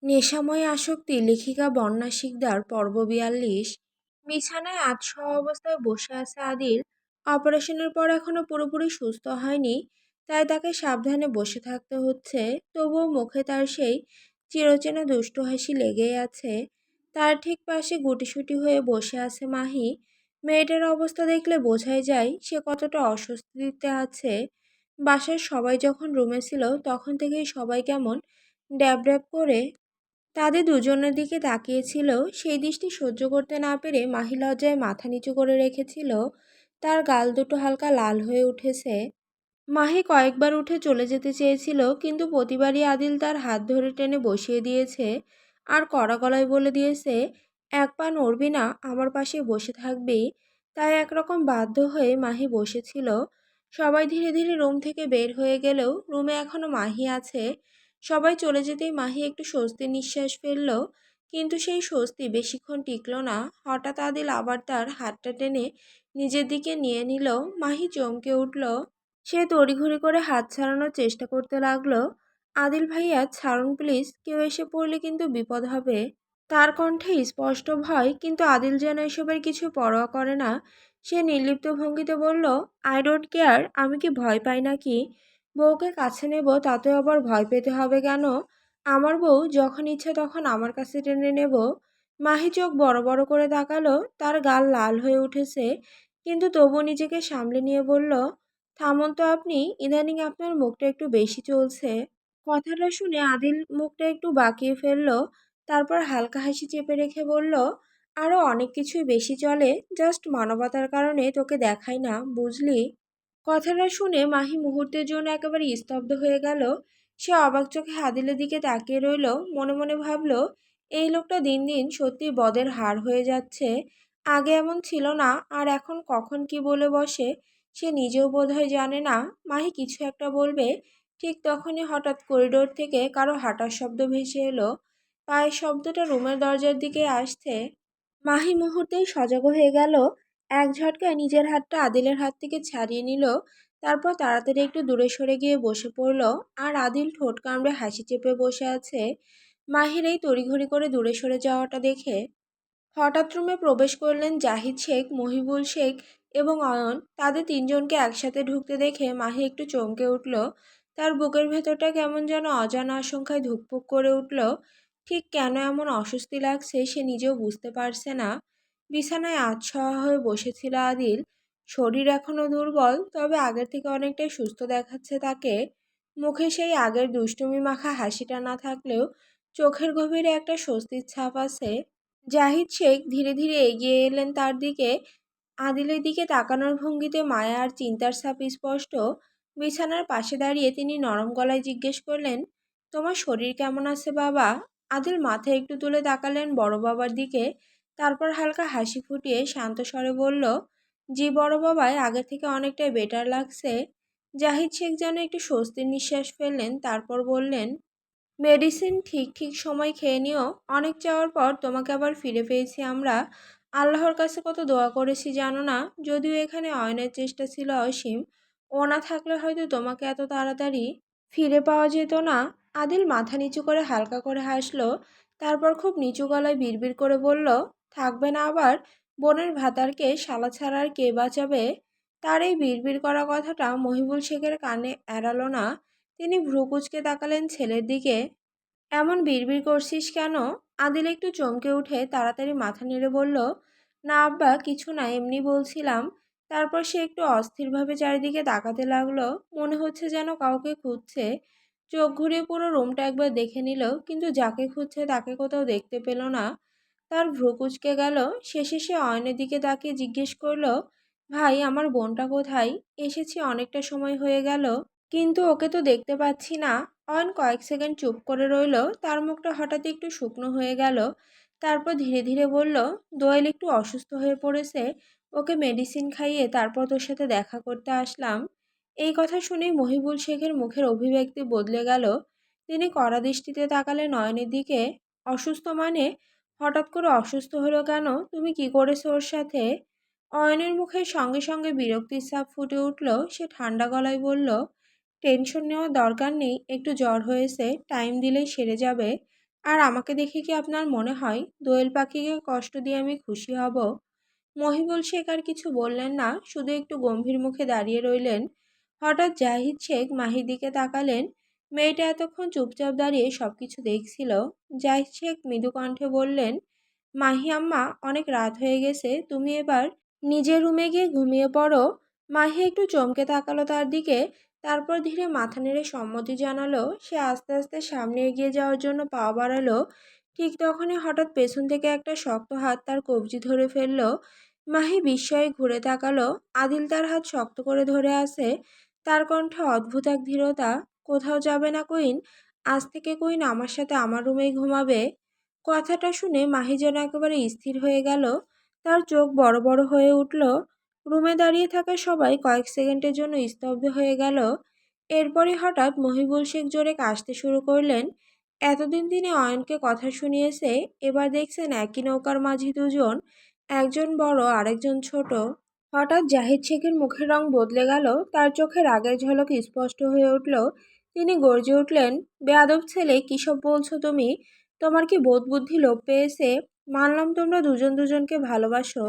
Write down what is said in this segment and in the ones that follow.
নেশাময় আসক্তি লেখিকা বন্যা শিকদার পর্ব ৪২। বিছানায় আধশোয়া অবস্থায় বসে আছে আদিল। অপারেশনের পর এখনো পুরোপুরি সুস্থ হয়নি, তাই তাকে সাবধানে বসে থাকতে হচ্ছে। তবুও মুখে তার সেই চিরচেনা দুষ্টু হাসি লেগেই আছে। তার ঠিক পাশে গুটিসুটি হয়ে বসে আছে মাহি। মেয়েটার অবস্থা দেখলে বোঝাই যায় সে কতটা অস্বস্তিতে আছে। বাসার সবাই যখন রুমে ছিল তখন থেকেই সবাই কেমন ড্যাব ড্যাব করে তাদের দুজনের দিকে তাকিয়েছিল। সেই দৃষ্টি সহ্য করতে না পেরে মাহি লজ্জায় মাথা নিচু করে রেখেছিল। তার গাল দুটো হালকা লাল হয়ে উঠেছে। মাহি কয়েকবার উঠে চলে যেতে চেয়েছিল, কিন্তু প্রতিবারই আদিল তার হাত ধরে টেনে বসিয়ে দিয়েছে আর কড়া গলায় বলে দিয়েছে, এক পা নড়বি না, আমার পাশে বসে থাকবি। তাই একরকম বাধ্য হয়ে মাহি বসেছিল। সবাই ধীরে ধীরে রুম থেকে বের হয়ে গেলেও রুমে এখনো মাহি আছে। সবাই চলে যেতেই মাহি একটু স্বস্তির নিঃশ্বাস ফেলল, কিন্তু সেই স্বস্তি বেশিক্ষণ টিকল না। হঠাৎ আদিল আবার তার হাতটা টেনে নিজের দিকে নিয়ে নিল। মাহি চমকে উঠল। সে তড়িঘড়ি করে হাত ছাড়ানোর চেষ্টা করতে লাগলো। আদিল ভাইয়া ছাড়ুন প্লিজ, কেউ এসে পড়লে কিন্তু বিপদ হবে। তার কণ্ঠে স্পষ্ট ভয়, কিন্তু আদিল যেন এসবের কিছু পরোয়া করে না। সে নির্লিপ্ত ভঙ্গিতে বলল, আই ডোন্ট কেয়ার। আমি কি ভয় পাই নাকি? বউকে কাছে নেব, তাতেও আবার ভয় পেতে হবে কেন? আমার বউ, যখন ইচ্ছে তখন আমার কাছে টেনে নেব। মাহি চোখ বড় বড় করে তাকালো। তার গাল লাল হয়ে উঠেছে, কিন্তু তবু নিজেকে সামলে নিয়ে বলল, থামুন তো আপনি, ইদানিং আপনার মুখটা একটু বেশি চলছে। কথাটা শুনে আদিল মুখটা একটু বাঁকিয়ে ফেলল। তারপর হালকা হাসি চেপে রেখে বলল, আরও অনেক কিছুই বেশি চলে, জাস্ট মানবতার কারণে তোকে দেখাই না, বুঝলি? কথাটা শুনে মাহি মুহূর্তের জন্য একেবারে স্তব্ধ হয়ে গেল। সে অবাক চোখে আদিলের দিকে তাকিয়ে রইল। মনে মনে ভাবল, এই লোকটা দিন দিন সত্যি বদের হার হয়ে যাচ্ছে। আগে এমন ছিল না, আর এখন কখন কি বলে বসে সে নিজেও বোধহয় জানে না। মাহি কিছু একটা বলবে, ঠিক তখনই হঠাৎ করিডোর থেকে কারো হাঁটার শব্দ ভেসে এলো। পায়ের শব্দটা রুমের দরজার দিকে আসছে। মাহি মুহূর্তেই সজাগ হয়ে গেল। এক ঝটকায় নিজের হাতটা আদিলের হাত থেকে ছাড়িয়ে নিল। তারপর তাড়াতাড়ি একটু দূরে সরে গিয়ে বসে পড়ল। আর আদিল ঠোঁট কামড়ে হাসি চেপে বসে আছে। মাহির এই তড়িঘড়ি করে দূরে সরে যাওয়াটা দেখে হঠাৎ রুমে প্রবেশ করলেন জাহিদ শেখ, মহিবুল শেখ এবং অয়ন। তাদের তিনজনকে একসাথে ঢুকতে দেখে মাহি একটু চমকে উঠল। তার বুকের ভেতরটা কেমন যেন অজানা আশঙ্কায় ধুকপুক করে উঠল। ঠিক কেন এমন অস্বস্তি লাগছে সে নিজেও বুঝতে পারছে না। বিছানায় আধশোয়া হয়ে বসেছিল আদিল। শরীর এখনো দুর্বল, তবে আগের থেকে অনেকটাই সুস্থ দেখাচ্ছে তাকে। মুখে সেই আগের দুষ্টুমি মাখা হাসিটা না থাকলেও চোখের গভীরে একটা স্বস্তির ছাপ আছে। জাহিদ শেখ ধীরে ধীরে এগিয়ে এলেন তার দিকে। আদিলের দিকে তাকানোর ভঙ্গিতে মায়া আর চিন্তার ছাপ স্পষ্ট। বিছানার পাশে দাঁড়িয়ে তিনি নরম গলায় জিজ্ঞেস করলেন, তোমার শরীর কেমন আছে বাবা? আদিল মাথা একটু তুলে তাকালেন বড় বাবার দিকে। তারপর হালকা হাসি ফুটিয়ে শান্ত স্বরে বলল, জি বড় বাবাই, আগে থেকে অনেকটাই বেটার লাগছে। জাহিদ শেখ যেন একটু স্বস্তির নিঃশ্বাস ফেললেন, তারপর বললেন, মেডিসিন ঠিক ঠিক সময় খেয়ে নিও। অনেক চাওয়ার পর তোমাকে আবার ফিরে পেয়েছি আমরা। আল্লাহর কাছে কত দোয়া করেছি জানো না? যদিও এখানে অয়নের চেষ্টা ছিল অসীম, ও না থাকলে হয়তো তোমাকে এত তাড়াতাড়ি ফিরে পাওয়া যেত না। আদিল মাথা নিচু করে হালকা করে হাসলো। তারপর খুব নিচু গলায় বিড়বিড় করে বলল, থাকবে না আবার? বোনের ভাতারকে শালা ছাড়া আর কে বাঁচাবে? তার এই বিড়বিড় করা কথাটা মহিবুল শেখের কানে এড়ালো না। তিনি ভ্রু কুঁচকে তাকালেন ছেলের দিকে। এমন বিড়বিড় করছিস কেন? আদিল একটু চমকে উঠে তাড়াতাড়ি মাথা নেড়ে বলল, না আব্বা, কিছু না, এমনি বলছিলাম। তারপর সে একটু অস্থিরভাবে চারিদিকে তাকাতে লাগলো, মনে হচ্ছে যেন কাউকে খুঁজছে। চোখ ঘুরিয়ে পুরো রুমটা একবার দেখে নিল, কিন্তু যাকে খুঁজছে তাকে কোথাও দেখতে পেল না। তার ভ্রু কুঁচকে গেল। শেষে সে অয়নের দিকে তাকিয়ে জিজ্ঞেস করলো, ভাই, আমার বোনটা কোথায়? এসেছি অনেকটা সময় হয়ে গেল, কিন্তু ওকে তো দেখতে পাচ্ছি না। অয়ন কয়েক সেকেন্ড চুপ করে রইল। তার মুখটা হঠাৎ একটু শুকনো হয়ে গেল। তারপর ধীরে ধীরে বলল, দোয়েল একটু অসুস্থ হয়ে পড়েছে, ওকে মেডিসিন খাইয়ে তারপর তোর সাথে দেখা করতে আসলাম। এই কথা শুনেই মহিবুল শেখের মুখের অভিব্যক্তি বদলে গেল। তিনি কড়া দৃষ্টিতে তাকালেন নয়নের দিকে। অসুস্থ মানে? হঠাৎ করে অসুস্থ হলো কেন? তুমি কি করেছো ওর সাথে? অয়নের মুখের সঙ্গে সঙ্গে বিরক্তির ছাপ ফুটে উঠল। সে ঠান্ডা গলায় বলল, টেনশন নেওয়ার দরকার নেই, একটু জ্বর হয়েছে, টাইম দিলেই সেরে যাবে। আর আমাকে দেখে কি আপনার মনে হয় দোয়েল পাখিকে কষ্ট দিয়ে আমি খুশি হব? মহিবুল শেখ আর কিছু বললেন না, শুধু একটু গম্ভীর মুখে দাঁড়িয়ে রইলেন। হঠাৎ জাহিদ শেখ মাহির দিকে তাকালেন। মেয়েটা এতক্ষণ চুপচাপ দাঁড়িয়ে সবকিছু দেখছিল। জাহিদ শেখ মৃদু কণ্ঠে বললেন, মাহি আম্মা, অনেক রাত হয়ে গেছে, তুমি এবার নিজের রুমে গিয়ে ঘুমিয়ে পড়ো। মাহি একটু চমকে তাকালো তার দিকে, তারপর ধীরে মাথা নেড়ে সম্মতি জানালো। সে আস্তে আস্তে সামনে এগিয়ে যাওয়ার জন্য পা বাড়ালো। ঠিক তখনই হঠাৎ পেছন থেকে একটা শক্ত হাত তার কবজি ধরে ফেললো। মাহি বিস্ময়ে ঘুরে তাকালো। আদিল তার হাত শক্ত করে ধরে আছে। তার কণ্ঠে অদ্ভুত এক দৃঢ়তা। কোথাও যাবে না কুইন, আজ থেকে কুইন আমার সাথে আমার রুমেই ঘুমাবে। কথাটা শুনে মাহি যেন একেবারে স্থির হয়ে গেল। তার চোখ বড় বড় হয়ে উঠল। রুমে দাঁড়িয়ে থাকা সবাই কয়েক সেকেন্ডের জন্য স্তব্ধ হয়ে গেল। এরপরই হঠাৎ মহিবুল শেখ জোরে কাশতে শুরু করলেন। এতদিন তিনি অয়নকে কথা শুনিয়েছে, এবার দেখছেন একই নৌকার মাঝি দুজন, একজন বড় আরেকজন ছোট। হঠাৎ জাহিদ শেখের মুখের রং বদলে গেল। তার চোখে রাগের ঝলক স্পষ্ট হয়ে উঠল। তিনি গর্জে উঠলেন, বেয়াদব ছেলে, কিসব বলছো তুমি? তোমার কি বোধ বুদ্ধি লোপ পেয়েছে? মানলাম তোমরা দুজন দুজনকে ভালোবাসো,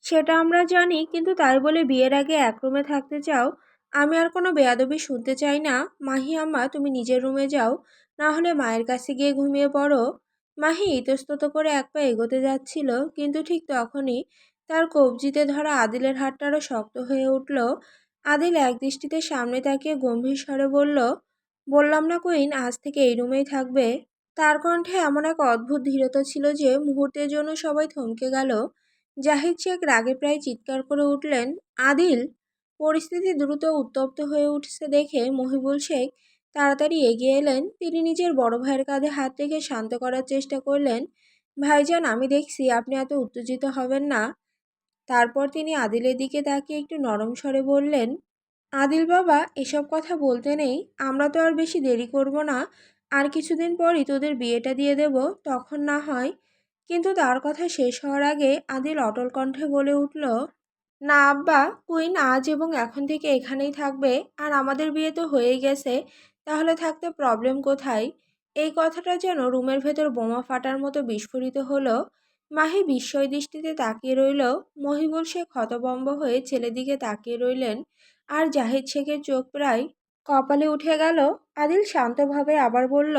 সেটা আমরা জানি, কিন্তু তাই বলে বিয়ের আগে এক রুমে থাকতে চাও? আমি আর কোনো বেয়াদবি শুনতে চাই না। মাহি আম্মা, তুমি নিজের রুমে যাও, না হলে মায়ের কাছে গিয়ে ঘুমিয়ে পড়ো। মাহি ইতস্তত করে এক পা এগোতে যাচ্ছিল, কিন্তু ঠিক তখনই তার কবজিতে ধরা আদিলের হাতটা আরো শক্ত হয়ে উঠল। আদিল এক দৃষ্টিতে সামনে তাকিয়ে গম্ভীর স্বরে বলল, বললাম না কুইন, আজ থেকে এই রুমেই থাকবে। তার কণ্ঠে এমন এক অদ্ভুত দৃঢ়তা ছিল যে মুহূর্তের জন্য সবাই থমকে গেল। জাহিদ শেখ রাগে প্রায় চিৎকার করে উঠলেন, আদিল! পরিস্থিতি দ্রুত উত্তপ্ত হয়ে উঠছে দেখে মহিবুল শেখ তাড়াতাড়ি এগিয়ে এলেন। তিনি নিজের বড় ভাইয়ের কাঁধে হাত রেখে শান্ত করার চেষ্টা করলেন। ভাইজান, আমি দেখছি আপনি এত উত্তেজিত হবেন না। তারপর তিনি আদিলের দিকে তাকিয়ে একটু নরম স্বরে বললেন, আদিল বাবা, এসব কথা বলতে নেই, আমরা তো আর বেশি দেরি করব না। আর কিছুদিন পরই তোদের বিয়েটা দিয়ে দেব, তখন না হয়। কিন্তু তার কথা শেষ হওয়ার আগে আদিল অটল কণ্ঠে বলে উঠল, না আব্বা, কুইন আজ এবং এখন থেকে এখানেই থাকবে। আর আমাদের বিয়ে তো হয়েই গেছে, তাহলে থাকতে প্রবলেম কোথায়? এই কথাটা যেন রুমের ভেতর বোমা ফাটার মতো বিস্ফোরিত হলো। মাহি বিস্ময় দৃষ্টিতে তাকিয়ে রইল। মহিবুল শেখ হতভম্ব হয়ে ছেলের দিকে তাকিয়ে রইলেন। আর জাহিদ শেখের চোখ প্রায় কপালে উঠে গেল। আদিল শান্তভাবে আবার বলল,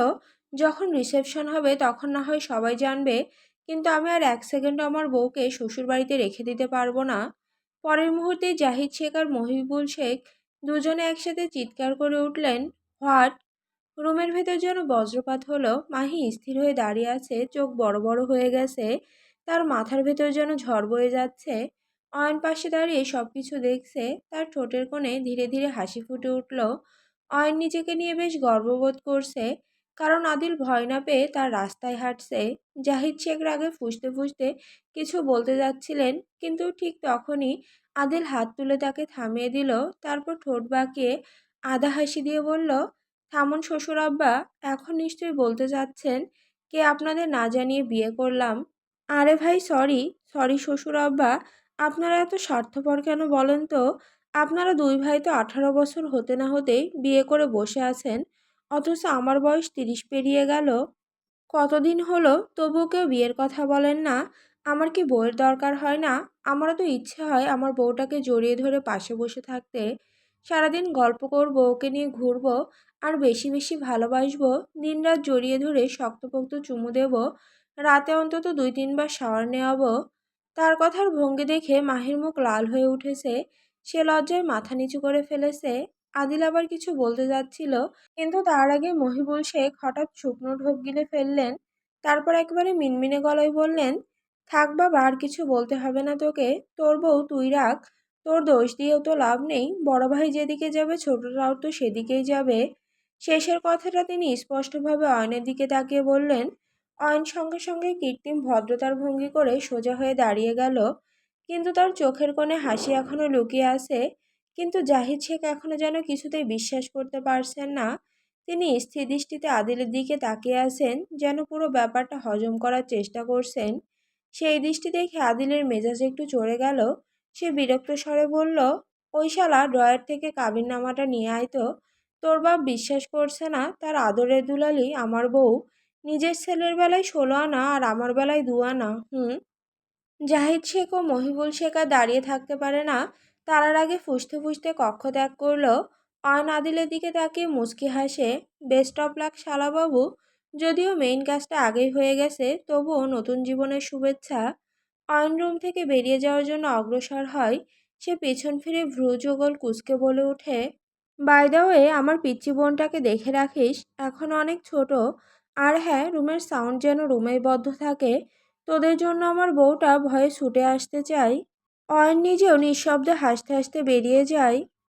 যখন রিসেপশন হবে তখন না হয় সবাই জানবে, কিন্তু আমি আর এক সেকেন্ডও আমার বউকে শ্বশুরবাড়িতে রেখে দিতে পারবো না। পরের মুহূর্তেই জাহিদ শেখ আর মহিবুল শেখ দুজনে একসাথে চিৎকার করে উঠলেন, হোয়াট! রুমের ভেতর যেন বজ্রপাত হলো। মাহি স্থির হয়ে দাঁড়িয়ে আছে, চোখ বড় বড় হয়ে গেছে। তার মাথার ভেতর যেন ঝড় বয়ে যাচ্ছে। অয়ন পাশে দাঁড়িয়ে সবকিছু দেখছে। তার ঠোঁটের কোণে ধীরে ধীরে হাসি ফুটে উঠল। অয়ন নিজেকে নিয়ে বেশ গর্ববোধ করছে, কারণ আদিল ভয় না পেয়ে তার রাস্তায় হাঁটছে। জাহিদ শেখ রাগে ফুঁসতে ফুঁসতে কিছু বলতে যাচ্ছিলেন, কিন্তু ঠিক তখনই আদিল হাত তুলে তাকে থামিয়ে দিল। তারপর ঠোঁট বাঁকিয়ে আধা হাসি দিয়ে বলল, থামুন শ্বশুর আব্বা, এখন নিশ্চয়ই বলতে চাচ্ছেন কে আপনাদের না জানিয়ে বিয়ে করলাম। আরে ভাই, সরি সরি শ্বশুর আব্বা, আপনারা এত স্বার্থপর কেন বলেন তো? আপনারা দুই ভাই তো 18 বছর হতে না হতেই বিয়ে করে বসে আছেন, অথচ আমার বয়স 30 পেরিয়ে গেল। কতদিন হলো, তবুও কেউ বিয়ের কথা বলেন না। আমার কি বউয়ের দরকার হয় না? আমারও তো ইচ্ছে হয় আমার বউটাকে জড়িয়ে ধরে পাশে বসে থাকতে, সারাদিন গল্প করব, ওকে নিয়ে ঘুরবো, আর বেশি বেশি ভালোবাসবো, দিনরাত জড়িয়ে ধরে শক্তপোক্ত চুমু দেব, রাতে অন্তত 2-3 বার শাওয়ার নেওয়াবো। তার কথার ভঙ্গি দেখে মাহির মুখ লাল হয়ে উঠেছে। সে লজ্জায় মাথা নিচু করে ফেলেছে। আদিল আবার কিছু বলতে যাচ্ছিল, কিন্তু তার আগে মহিবুল শেখ হঠাৎ শুকনো ঢোক গিলে ফেললেন। তারপর একেবারে মিনমিনে গলায় বললেন, থাক বাবা, আর কিছু বলতে হবে না তোকে। তোর বউ তুই রাখ, তোর দোষ দিয়েও তো লাভ নেই। বড় ভাই যেদিকে যাবে ছোটরাও তো সেদিকেই যাবে। শেষের কথাটা তিনি স্পষ্টভাবে অয়নের দিকে তাকিয়ে বললেন। অয়ন সঙ্গে সঙ্গে কৃত্রিম ভদ্রতার ভঙ্গি করে সোজা হয়ে দাঁড়িয়ে গেল, কিন্তু তার চোখের কোণে হাসি এখনো লুকিয়ে আছে। কিন্তু জাহিদ শেখ এখনো যেন কিছুতেই বিশ্বাস করতে পারছেন না। তিনি স্থির দৃষ্টিতে আদিলের দিকে তাকিয়ে আছেন, যেন পুরো ব্যাপারটা হজম করার চেষ্টা করছেন। সেই দৃষ্টি দেখে আদিলের মেজাজ একটু চড়ে গেল। সে বিরক্ত স্বরে বলল, ওই শালা ড্রয়ার থেকে কাবিননামাটা নিয়ে আয় তো। তোর বাপ বিশ্বাস করছে না তার আদরের দুলালি আমার বউ নিজের ছেলের বেলায় 16 আনা আর আমার বেলায় 2 আনা। জাহিদ শেখ ও মহিবুল শেখ আর দাঁড়িয়ে থাকতে পারে না। তারার আগে ফুঁসতে ফুঁসতে কক্ষ ত্যাগ করলো। অয়ন আদিলের দিকে তাকিয়ে মুচকি হাসে। বেস্ট অফ লাক শালাবাবু। যদিও মেইন কাজটা আগেই হয়ে গেছে, তবুও নতুন জীবনের শুভেচ্ছা। অয়ন রুম থেকে বেরিয়ে যাওয়ার জন্য অগ্রসর হয়। সে পেছন ফিরে ভ্রু যুগল কুঁচকে বলে ওঠে, বাই দ্য ওয়ে, আমার পিচ্চি বোনটাকে দেখে রাখিস, এখন অনেক ছোট। আর হ্যাঁ, রুমের সাউন্ড যেন রুমেই বদ্ধ থাকে। তোদের জন্য আমার বউটা ভয়ে ছুটে আসতে চাই। অয়ন নিজেও নিঃশব্দে হাসতে হাসতে বেরিয়ে যায়।